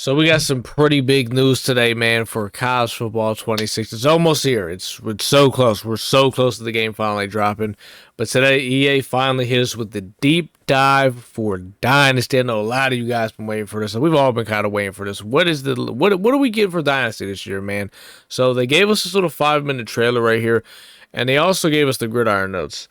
So we got some pretty big news today, man, for college football 26. It's almost here. It's so close. We're so close to the game finally dropping. But today, EA finally hit us with the deep dive for Dynasty. I know a lot of you guys been waiting for this. We've all been kind of waiting for this. What do we get for Dynasty this year, man? So they gave us this little 5-minute trailer right here, and they also gave us the gridiron notes.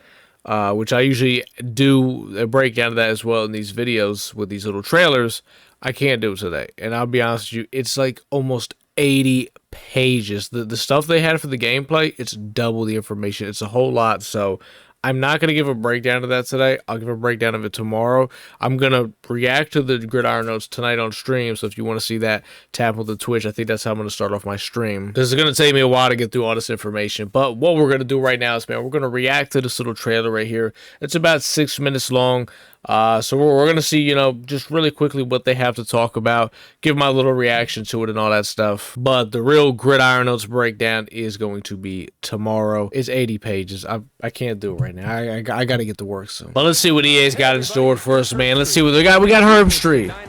Which I usually do a breakdown of that as well in these videos with these little trailers. I can't do it today. And I'll be honest with you, it's like almost 80 pages. The stuff they had for the gameplay, it's double the information. It's a whole lot. So I'm not going to give a breakdown of that today. I'll give a breakdown of it tomorrow. I'm going to react to the gridiron notes tonight on stream. So if you want to see that, tap on the Twitch. I think that's how I'm going to start off my stream. Because it's going to take me a while to get through all this information. But what we're going to do right now is, man, we're going to react to this little trailer right here. It's about 6 minutes long. So we're going to see, you know, just really quickly what they have to talk about, give my little reaction to it and all that stuff. But the real gridiron notes breakdown is going to be tomorrow. It's 80 pages. I can't do it right now. I got to get to work soon. But let's see what EA's got in store for us, man. Let's see what they got. We got Herb Street. I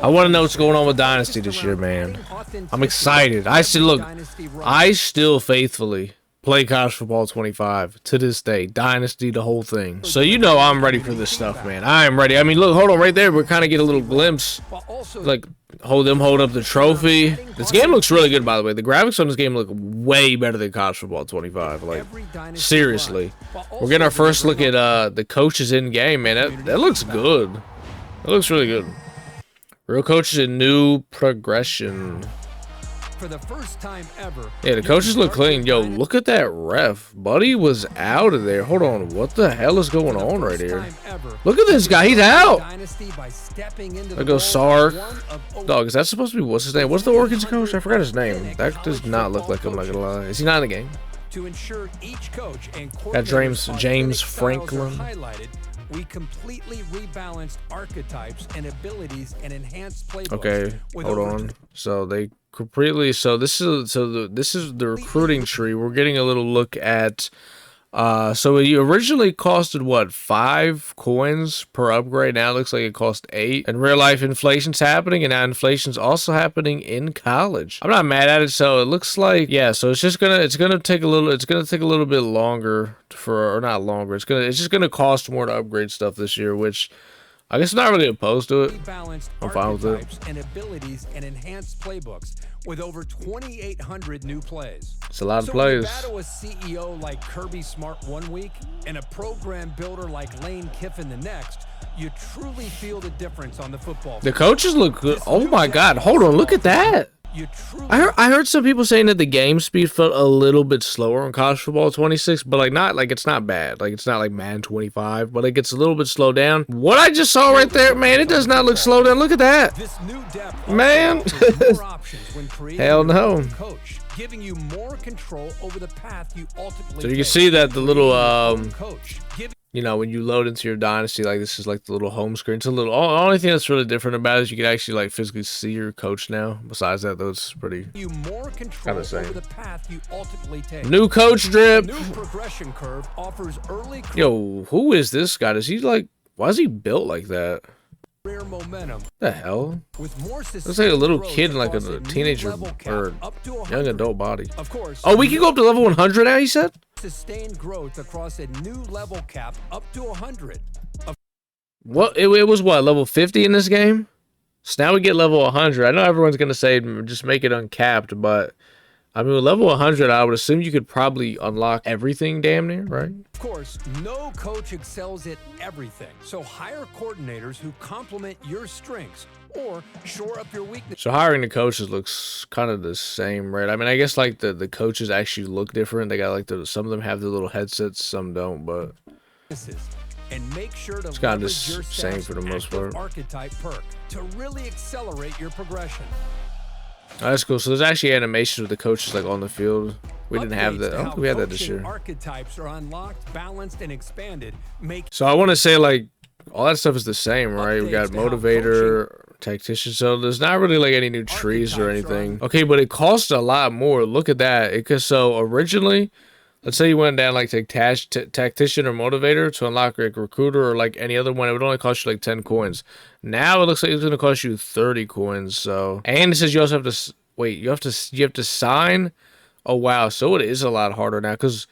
want to know what's going on with Dynasty this year, man. I'm excited. I still faithfully play college football 25 to this day. Dynasty, the whole thing. So you know I'm ready for this stuff, man. I am ready. I mean, look, hold on right there. We're kind of getting a little glimpse. Like, hold up the trophy. This game looks really good, by the way. The graphics on this game look way better than college football 25. Like, seriously. We're getting our first look at the coaches in game, man. That looks good. That looks really good. Real coaches and new progression. For the first time ever. Yeah, the coaches look clean. Yo, look at that ref. Buddy was out of there. Hold on. What the hell is going on right here? Look at this guy. He's out. There goes Sark. Dog, is that supposed to be, what's his name? What's the Oregon's coach? I forgot his name. That does not look like him, I'm not gonna lie. Is he not in the game? To ensure each coach and got James Franklin. We completely rebalanced archetypes and abilities and enhanced playbooks. Okay, hold on. So they completely. So this is the recruiting tree. We're getting a little look at. So it originally costed what, 5 coins per upgrade. Now it looks like it cost 8. And real life inflation's happening, and now inflation's also happening in college. I'm not mad at it. So it looks like, yeah. So it's gonna take a little bit longer or not longer. It's just gonna cost more to upgrade stuff this year, which I guess I'm not really opposed to it. I'm fine with it. And abilities and enhanced playbooks with over 2,800 new plays. It's a lot of plays. So when you battle a CEO like Kirby Smart one week and a program builder like Lane Kiffin the next, you truly feel the difference on the football field. The coaches look good. Oh my God! Hold on, look at that. I heard some people saying that the game speed felt a little bit slower on college football 26, but it's not bad. Like, it's not like Madden 25, but it gets a little bit slowed down. What I just saw right there, man, it does not look slowed down. Look at that, man. Hell no. Giving you more control over the path you ultimately so you can see that the little you know, when you load into your Dynasty, like, this is like the little home screen. It's a little, only thing that's really different about it is you can actually like physically see your coach now. Besides that, though, it's pretty kind of same. New coach drip. New progression curve offers early. Yo, who is this guy? Is he like, why is he built like that? Momentum. The hell? With more looks like a little kid in like a teenager or young adult body. Of course. Oh, we can go up to level 100 now, he said? Sustained growth across a new level cap up to 100. What? It was what, level 50 in this game? So now we get level 100. I know everyone's going to say just make it uncapped, but I mean, with level 100, I would assume you could probably unlock everything damn near, right? Of course, no coach excels at everything. So hire coordinators who complement your strengths or shore up your weaknesses. So hiring the coaches looks kind of the same, right? I mean, I guess like the coaches actually look different. They got like some of them have the little headsets, some don't, but and make sure to it's kind of the same for the most part. Archetype perk to really accelerate your progression. Oh, that's cool. So there's actually animations of the coaches like on the field. We didn't have that. I don't think we had that this year. Archetypes are unlocked, balanced, and expanded. So I want to say like all that stuff is the same, right? We got motivator, tactician. So there's not really like any new trees or anything. Okay, but it costs a lot more. Look at that. So originally, let's say you went down like tactician or motivator to unlock like recruiter or like any other one, it would only cost you like 10 coins. Now it looks like it's gonna cost you 30 coins. So, and it says you also have to wait. You have to sign. Oh wow, so it is a lot harder now because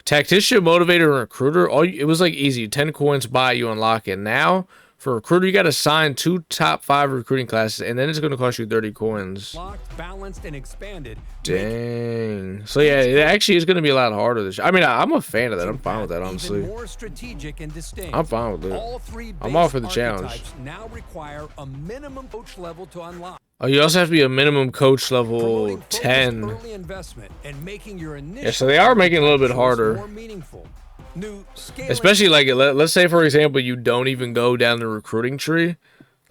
tactician, motivator, and recruiter, it was like easy. 10 coins buy, you unlock it. Now for recruiter, you got to sign 2 top 5 recruiting classes, and then it's going to cost you 30 coins. Locked, balanced, and expanded. Dang. So yeah, it actually is going to be a lot harder this year. I mean, I'm a fan of that. I'm fine with that, honestly. More strategic and distinct. I'm fine with it. All 3 I'm all for the challenge. Now require a minimum coach level to unlock. Oh, you also have to be a minimum coach level 10. Early investment and making your initial Yeah, so they are making it a little bit harder. More meaningful. New Especially like, let's say for example, you don't even go down the recruiting tree.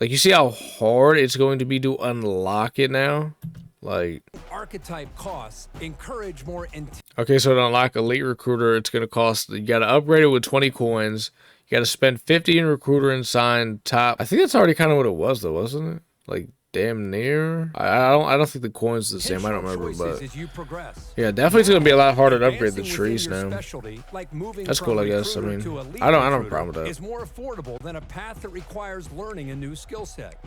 Like, you see how hard it's going to be to unlock it now? Like, archetype costs encourage more. Okay, so to unlock elite recruiter, it's going to cost, you got to upgrade it with 20 coins. You got to spend 50 in recruiter and sign top. I think that's already kind of what it was though, wasn't it? Like, damn near. I don't think the coins are the same. I don't remember, but yeah, definitely it's gonna be a lot harder to upgrade the trees now. That's cool, I guess. I mean, I don't have a problem with that. Is more affordable than a path that requires learning a new skill set.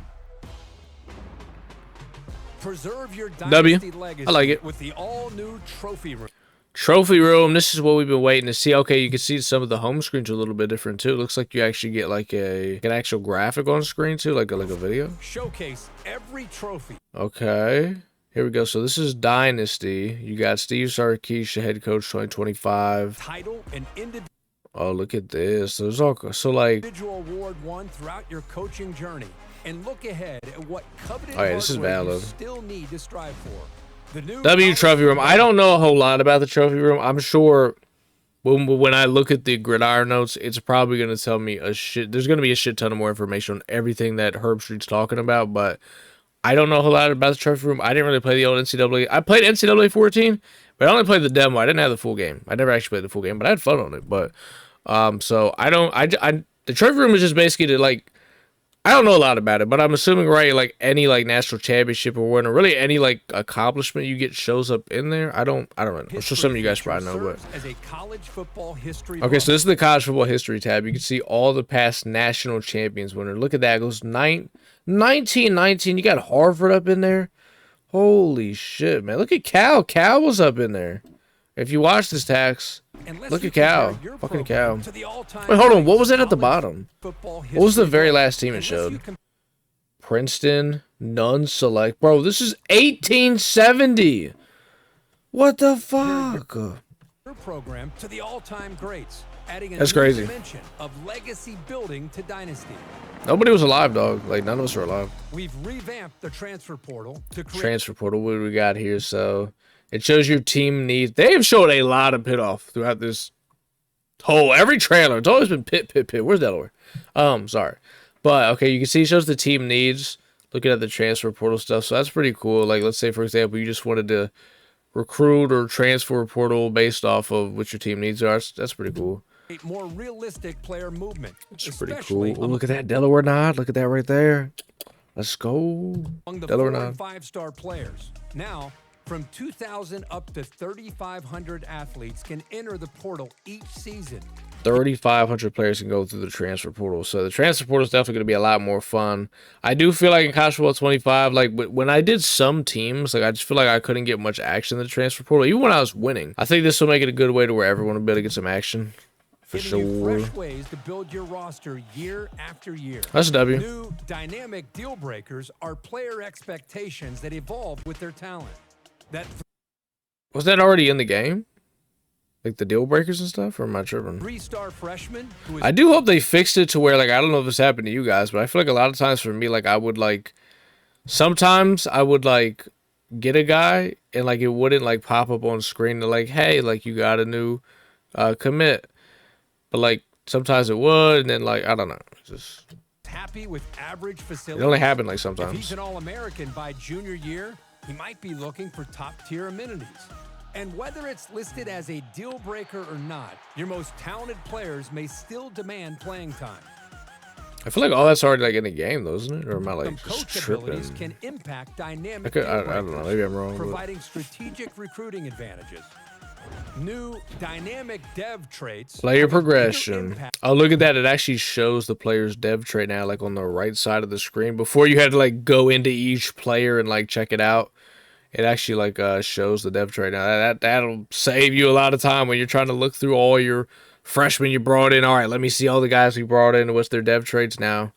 Preserve your dynasty legacy. I like it. With the all-new trophy room. Trophy room. This is what we've been waiting to see. Okay, you can see some of the home screens are a little bit different too. It looks like you actually get like an actual graphic on screen too, like a video. Showcase every trophy. Okay, here we go. So this is Dynasty. You got Steve Sarkisian, head coach 2025. Title and individual. Oh, look at this. There's all so like individual award won throughout your coaching journey, and look ahead at what coveted this is valid. You still need to strive for. W trophy room. I don't know a whole lot about the trophy room. I'm sure when I look at the gridiron notes, it's probably going to tell me a shit. There's going to be a shit ton of more information on everything that Herb Street's talking about, but I don't know a whole lot about the trophy room. I didn't really play the old NCAA. I played NCAA 14, but I only played the demo. I didn't have the full game. I never actually played the full game, but I had fun on it. But so the trophy room is just basically to like. I don't know a lot about it, but I'm assuming, right, like any like national championship or winner, really any like accomplishment you get shows up in there. I don't know. I'm sure some of you guys probably know, but as a college football history. Okay, so this is the college football history tab. You can see all the past national champions winner. Look at that. It goes 1919. You got Harvard up in there. Holy shit, man. Look at Cal. Cal was up in there. If you watch this tax, look at Cal. Fucking Cal. Wait, hold on. What was it at the bottom? What was the very last team it showed? Princeton, none select. Bro, this is 1870. What the fuck? Program to the all-time greats, adding a That's crazy. dimension of legacy building to Dynasty. Nobody was alive, dog. Like, none of us were alive. We've revamped the transfer portal to create transfer portal. What do we got here? So it shows your team needs. They have showed a lot of pit off throughout this whole every trailer. It's always been pit. Where's Delaware? Sorry. But okay, you can see it shows the team needs. Looking at the transfer portal stuff. So that's pretty cool. Like, let's say for example, you just wanted to recruit or transfer portal based off of what your team needs are. That's pretty cool. More realistic player movement. It's pretty cool. Oh, look at that Delaware nod. Look at that right there. Let's go. Among the Delaware 4- nod. and 5-star players. Now, from 2,000 up to 3,500 athletes can enter the portal each season. 3,500 players can go through the transfer portal. So the transfer portal is definitely going to be a lot more fun. I do feel like in college football 25, like when I did some teams, like I just feel like I couldn't get much action in the transfer portal, even when I was winning. I think this will make it a good way to where everyone will be able to get some action. For Giving you sure. fresh ways to build your roster year after year. That's a W. New dynamic deal breakers are player expectations that evolve with their talent. Was that already in the game? Like the deal breakers and stuff? Or am I tripping? 3-star freshman. I do hope they fixed it to where, like, I don't know if this happened to you guys, but I feel like a lot of times for me, like, I would, like, sometimes I would, like, get a guy and, like, it wouldn't, like, pop up on screen to, like, hey, like, you got a new commit. But, like, sometimes it would, and then, like, I don't know. It's just happy with average facilities. It only happened, like, If sometimes. he's an All-American by junior year, he might be looking for top-tier amenities. And whether it's listed as a deal breaker or not, your most talented players may still demand playing time. I feel like all that's already, like, in the game, though, isn't it? Or am I, like, Some just coach tripping? abilities can impact dynamic I deal don't know. breakers, Maybe I'm wrong. But providing strategic recruiting advantages. New dynamic dev traits. Player progression. Oh, look at that. It actually shows the player's dev trait now, like on the right side of the screen. Before you had to like go into each player and like check it out. It actually like shows the dev trait now. That'll save you a lot of time when you're trying to look through all your freshmen you brought in. All right, let me see all the guys we brought in. What's their dev traits now?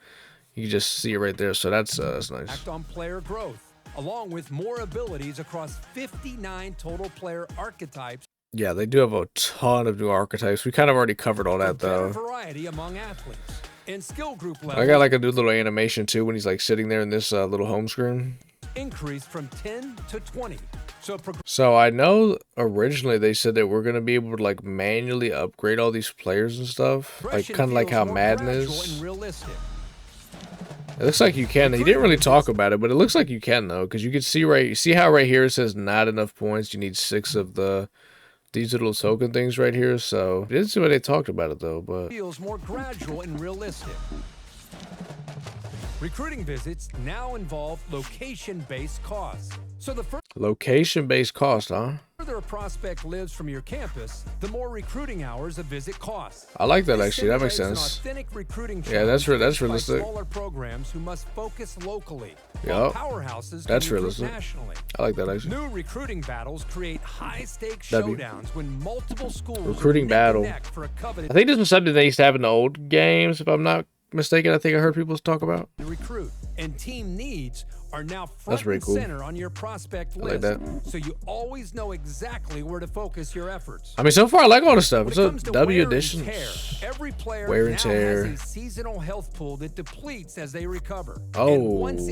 You can just see it right there. So that's nice. Act on player growth, along with more abilities across 59 total player archetypes. Yeah, they do have a ton of new archetypes. We kind of already covered all that though. Variety among athletes and skill group levels. I got like a new little animation too when he's like sitting there in this little home screen. Increased from 10 to 20. So I know originally they said that we're gonna be able to like manually upgrade all these players and stuff, like kind of like how Madden is. It looks like you can. He didn't really talk about it, but it looks like you can though, because you can see you see how right here it says not enough points. You need 6 of these little token things right here. So I didn't see what they talked about it though, but feels more gradual and realistic. Recruiting visits now involve location-based costs. So the location-based cost, huh? The further a prospect lives from your campus, the more recruiting hours a visit costs. I like that actually. That makes sense. Yeah, that's realistic. Smaller programs who must focus locally. Yep. Powerhouses that's realistic. Nationally. I like that actually. New recruiting battles create high-stakes showdowns when multiple schools recruiting battle. I think this was something they used to have in the old games, if I'm not mistaken. I think I heard people talk about. The recruit and team needs are now front and center on your prospect list. I like that. So you always know exactly where to focus your efforts. I mean, so far I like all the stuff. It's a W addition. Every player wear and tear. Has a seasonal health pool that depletes as they recover. Oh,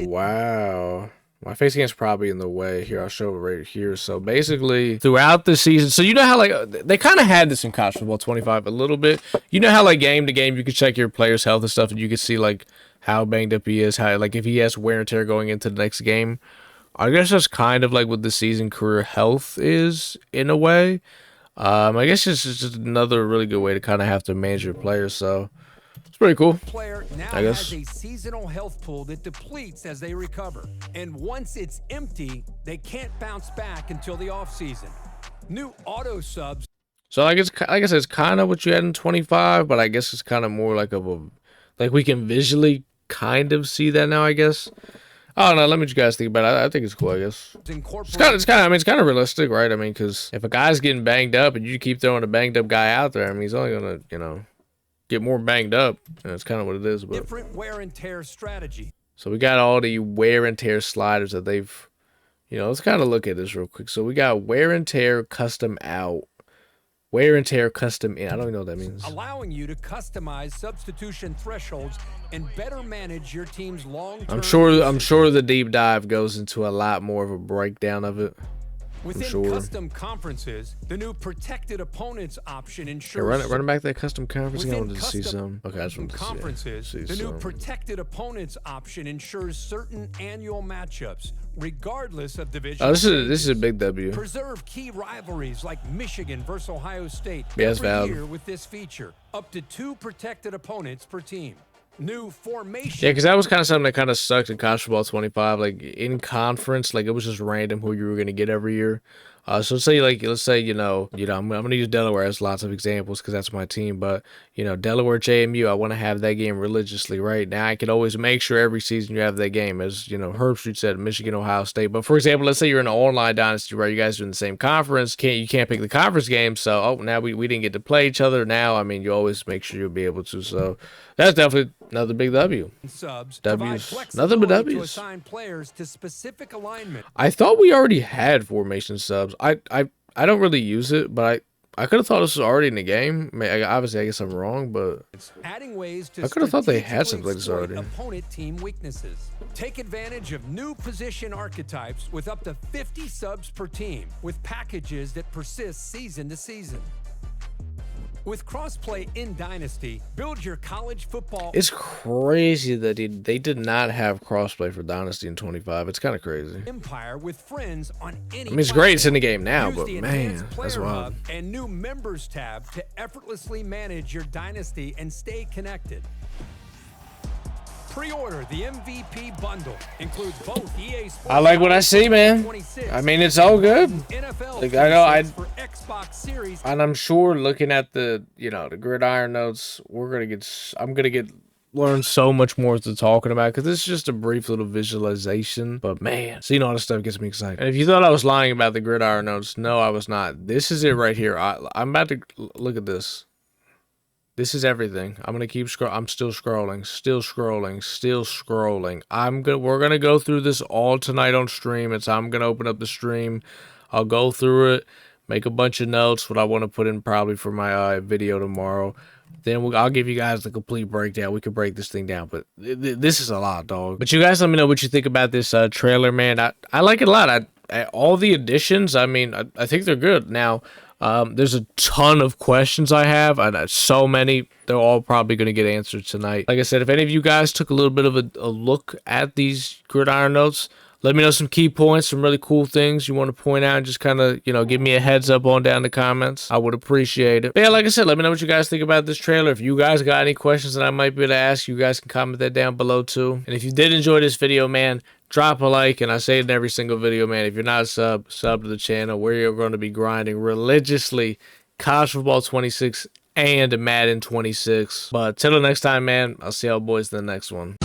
wow. My face game's probably in the way. Here, I'll show it right here. So basically, throughout the season, so you know how like they kind of had this in college football 25 a little bit. You know how like game to game you could check your player's health and stuff, and you could see like how banged up he is, how like if he has wear and tear going into the next game. I guess that's kind of like what the season career health is in a way. I guess it's just another really good way to kind of have to manage your players. So it's pretty cool. Player now has a seasonal health pool that depletes as they recover, and once it's empty, they can't bounce back until the offseason. New auto subs. So I guess it's kind of what you had in 25, but I guess it's kind of more like like we can visually kind of see that now. I guess. I don't know. Let me you guys think about it. I think it's cool. I guess it's kind of realistic, right? I mean, because if a guy's getting banged up and you keep throwing a banged up guy out there, I mean, he's only gonna get more banged up, and that's kind of what it is. But different wear and tear strategy. So we got all the wear and tear sliders that they've, let's kind of look at this real quick. So we got wear and tear custom out, wear and tear custom in. I don't even know what that means. Allowing you to customize substitution thresholds and better manage your team's long-term. I'm sure the deep dive goes into a lot more of a breakdown of it. Within custom conferences, the new protected opponents option ensures. Hey, run back that custom conference. I wanted to see some. Okay, I just wanted to conferences, the new protected opponents option ensures certain annual matchups, regardless of division. Oh, this is a big W. Preserve key rivalries like Michigan versus Ohio State every year with this feature. Up to 2 protected opponents per team. New formation. Yeah, because that was kind of something that kind of sucked in college football 25. Like in conference, like it was just random who you were going to get every year. So let's say I'm going to use Delaware as lots of examples because that's my team. But Delaware JMU, I want to have that game religiously, right? Now I can always make sure every season you have that game, as Herb Street said, Michigan, Ohio State. But for example, let's say you're in an online dynasty where you guys are in the same conference. You can't pick the conference game. So now we didn't get to play each other. Now I mean you always make sure you'll be able to. So that's definitely another big W. W's, nothing but W's. To assign players to specific alignment. I thought we already had formation subs. I don't really use it, but I could have thought this was already in the game. Obviously, I guess I'm wrong, but adding ways to I could have thought they had something like this already. Opponent team weaknesses. Take advantage of new position archetypes with up to 50 subs per team, with packages that persist season to season. With crossplay in Dynasty, build your college football. It's crazy that they did not have crossplay for Dynasty in 25. It's kind of crazy. Empire with friends on any. I mean, it's great it's in the game now, but man, that's wild. And new members tab to effortlessly manage your Dynasty and stay connected. Pre-order the MVP bundle. Includes both EA Sports. I like what I see, man. 26 I mean, it's all good. NFL Like, I know, 26 for Xbox Series. and I'm sure looking at the, the gridiron notes, I'm gonna learn so much more to talking about, because this is just a brief little visualization. But man, seeing all this stuff gets me excited. And if you thought I was lying about the gridiron notes, no, I was not. This is it right here. I'm about to look at this. This is everything. I'm gonna keep scrolling. I'm still scrolling, still scrolling, still scrolling. We're gonna go through this all tonight on stream. I'm gonna open up the stream. I'll go through it, make a bunch of notes, what I want to put in probably for my video tomorrow. Then I'll give you guys the complete breakdown. We can break this thing down, but this is a lot, dog. But you guys let me know what you think about this trailer, man. I like it a lot. All the additions, I mean, I think they're good. Now, there's a ton of questions I have, and so many. They're all probably going to get answered tonight. Like I said, if any of you guys took a little bit of a look at these gridiron notes, let me know some key points, some really cool things you want to point out, and just kind of, give me a heads up on down in the comments. I would appreciate it. But yeah, like I said, let me know what you guys think about this trailer. If you guys got any questions that I might be able to ask, you guys can comment that down below too. And if you did enjoy this video, man, drop a like. And I say it in every single video, man. If you're not a sub to the channel. We're going to be grinding religiously College Football 26 and Madden 26. But till the next time, man, I'll see y'all boys in the next one.